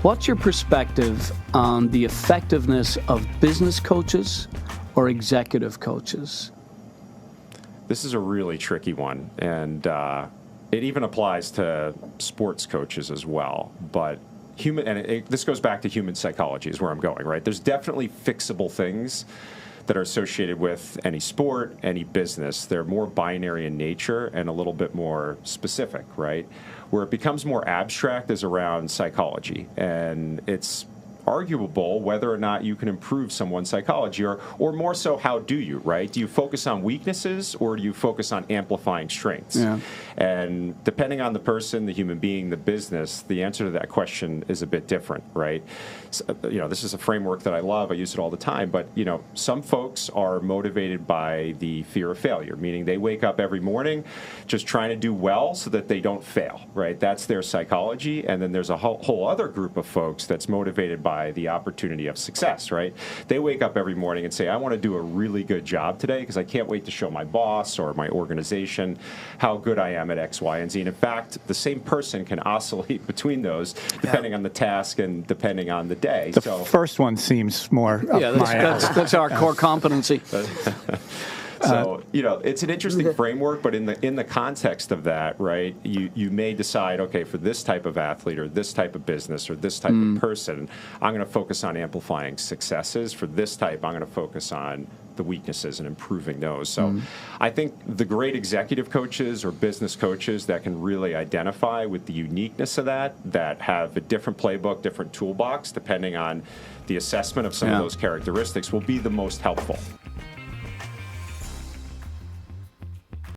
What's your perspective on the effectiveness of business coaches or executive coaches? This is a really tricky one, and it even applies to sports coaches as well. But this goes back to human psychology is where I'm going, right? There's definitely fixable things that are associated with any sport, any business. They're more binary in nature and a little bit more specific, right? Where it becomes more abstract is around psychology, and it's arguable whether or not you can improve someone's psychology, or more so, how do you, right? Do you focus on weaknesses or do you focus on amplifying strengths? Yeah. And depending on the person, the human being, the business, the answer to that question is a bit different, right? So, this is a framework that I love. I use it all the time. But, some folks are motivated by the fear of failure, meaning they wake up every morning just trying to do well so that they don't fail, right? That's their psychology. And then there's a whole other group of folks that's motivated by the opportunity of success, right? They wake up every morning and say, I want to do a really good job today because I can't wait to show my boss or my organization how good I am at X, Y, and Z. And in fact, the same person can oscillate between those depending on the task and depending on the day. The first one seems more that's our core competency. So, it's an interesting framework, but in the context of that, right, you may decide, okay, for this type of athlete or this type of business or this type of person, I'm going to focus on amplifying successes. For this type, I'm going to focus on the weaknesses and improving those. So I think the great executive coaches or business coaches that can really identify with the uniqueness of that have a different playbook, different toolbox, depending on the assessment of some of those characteristics, will be the most helpful.